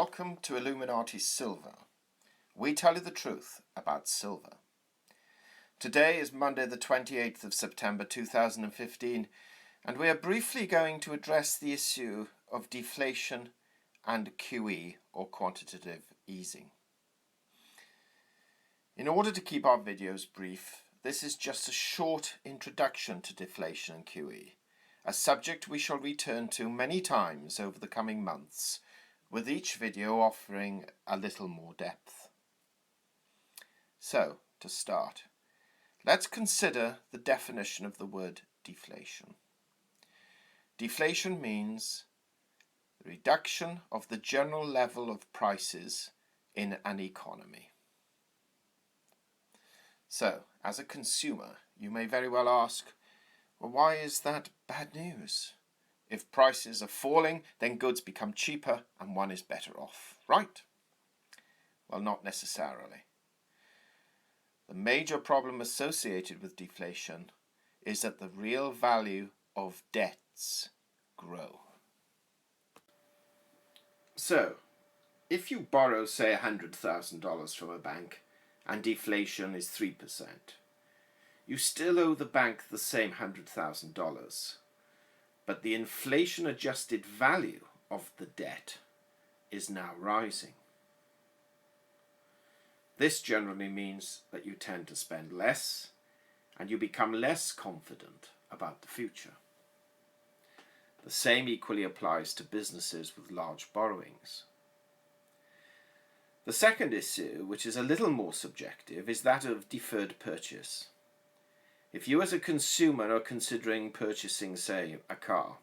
Welcome to Illuminati Silver. We tell you the truth about silver. Today is Monday the 28th of September 2015, and we are briefly going to address the issue of deflation and QE, or quantitative easing. In order to keep our videos brief, this is just a short introduction to deflation and QE, a subject we shall return to many times over the coming months, with each video offering a little more depth. So, to start, let's consider the definition of the word deflation. Deflation means the reduction of the general level of prices in an economy. So, as a consumer, you may very well ask, well, why is that bad news? If prices are falling, then goods become cheaper and one is better off, right? Well, not necessarily. The major problem associated with deflation is that the real value of debts grow. So, if you borrow, say, $100,000 from a bank and deflation is 3%, you still owe the bank the same $100,000. But the inflation-adjusted value of the debt is now rising. This generally means that you tend to spend less and you become less confident about the future. The same equally applies to businesses with large borrowings. The second issue, which is a little more subjective, is that of deferred purchase. If you as a consumer are considering purchasing, say, a car,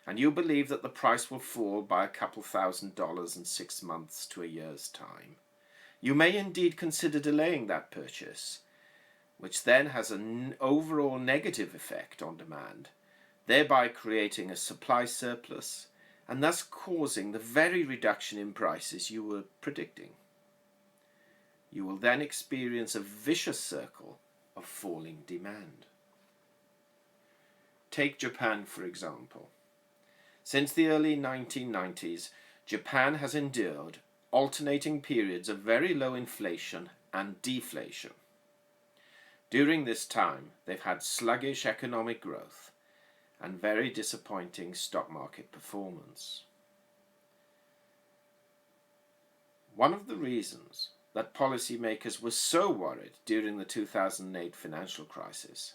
and you believe that the price will fall by a couple $1,000s in 6 months to a year's time, you may indeed consider delaying that purchase, which then has an overall negative effect on demand, thereby creating a supply surplus and thus causing the very reduction in prices you were predicting. You will then experience a vicious circle of falling demand. Take Japan, for example. Since the early 1990s, Japan has endured alternating periods of very low inflation and deflation. During this time, they've had sluggish economic growth and very disappointing stock market performance. One of the reasons that policymakers were so worried during the 2008 financial crisis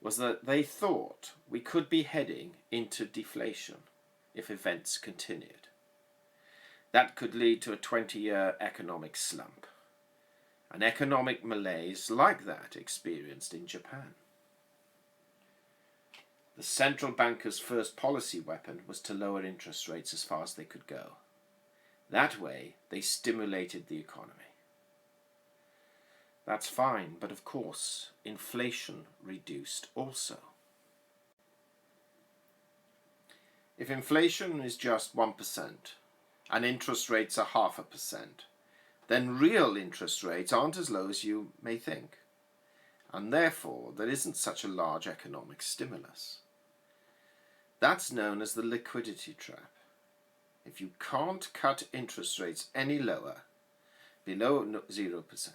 was that they thought we could be heading into deflation if events continued. That could lead to a 20-year economic slump, an economic malaise like that experienced in Japan. The central bankers' first policy weapon was to lower interest rates as far as they could go. That way, they stimulated the economy. That's fine, but of course, inflation reduced also. If inflation is just 1% and interest rates are 0.5%, then real interest rates aren't as low as you may think, and therefore there isn't such a large economic stimulus. That's known as the liquidity trap. If you can't cut interest rates any lower, below 0%,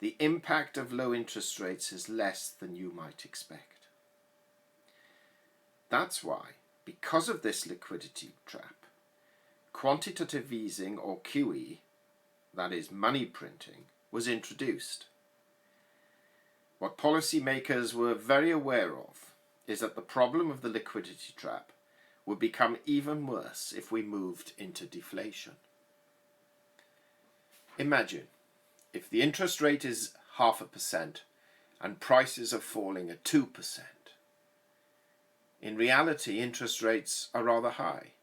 the impact of low interest rates is less than you might expect. That's why, because of this liquidity trap, quantitative easing, or QE, that is money printing, was introduced. What policymakers were very aware of is that the problem of the liquidity trap would become even worse if we moved into deflation. Imagine if the interest rate is 0.5% and prices are falling at 2%. In reality, interest rates are rather high,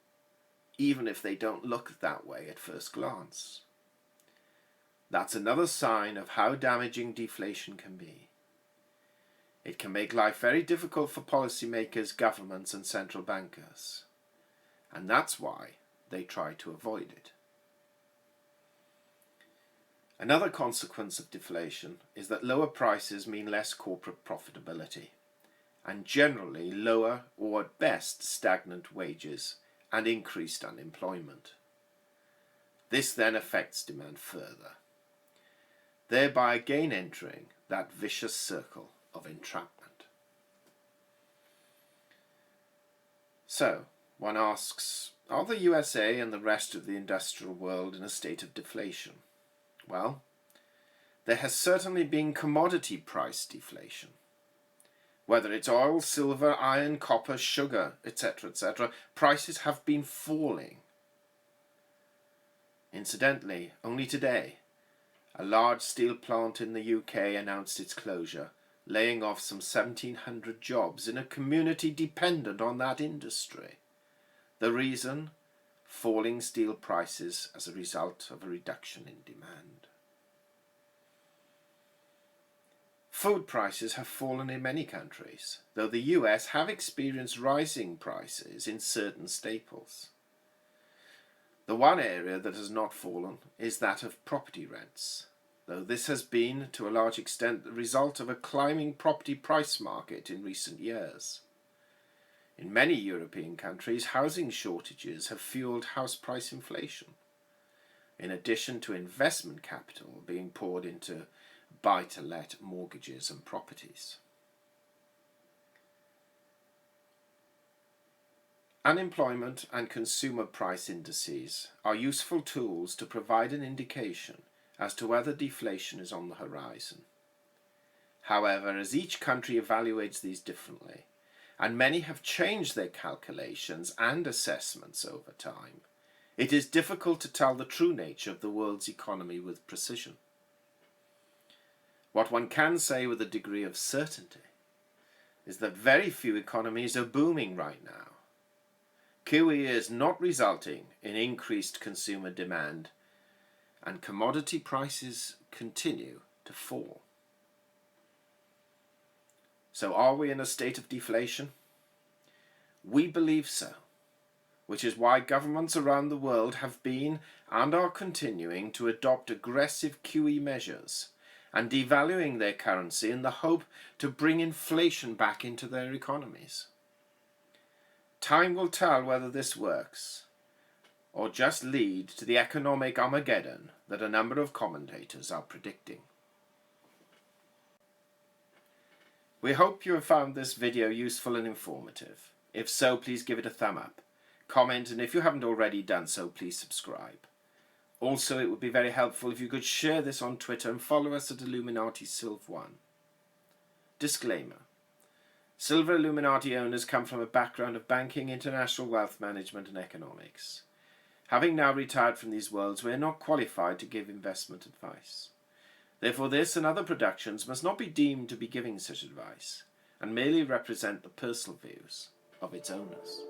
even if they don't look that way at first glance. That's another sign of how damaging deflation can be. It can make life very difficult for policymakers, governments, and central bankers, and that's why they try to avoid it. Another consequence of deflation is that lower prices mean less corporate profitability, and generally lower or at best stagnant wages and increased unemployment. This then affects demand further, thereby again entering that vicious circle of entrapment. So, one asks, are the USA and the rest of the industrial world in a state of deflation? Well, there has certainly been commodity price deflation. Whether it's oil, silver, iron, copper, sugar, etc., prices have been falling. Incidentally, only today, a large steel plant in the UK announced its closure, laying off some 1,700 jobs in a community dependent on that industry. The reason? Falling steel prices as a result of a reduction in demand. Food prices have fallen in many countries, though the US have experienced rising prices in certain staples. The one area that has not fallen is that of property rents, though this has been, to a large extent, the result of a climbing property price market in recent years. In many European countries, housing shortages have fueled house price inflation, in addition to investment capital being poured into buy-to-let mortgages and properties. Unemployment and consumer price indices are useful tools to provide an indication as to whether deflation is on the horizon. However, as each country evaluates these differently, and many have changed their calculations and assessments over time, it is difficult to tell the true nature of the world's economy with precision. What one can say with a degree of certainty is that very few economies are booming right now. QE is not resulting in increased consumer demand, and commodity prices continue to fall. So are we in a state of deflation? We believe so, which is why governments around the world have been and are continuing to adopt aggressive QE measures and devaluing their currency in the hope to bring inflation back into their economies. Time will tell whether this works, or just lead to the economic Armageddon that a number of commentators are predicting. We hope you have found this video useful and informative. If so, please give it a thumb up, comment, and if you haven't already done so, please subscribe. Also, it would be very helpful if you could share this on Twitter and follow us at Illuminati Silv1. Disclaimer. Silver Illuminati owners come from a background of banking, international wealth management and economics. Having now retired from these worlds, we are not qualified to give investment advice. Therefore, this and other productions must not be deemed to be giving such advice, and merely represent the personal views of its owners.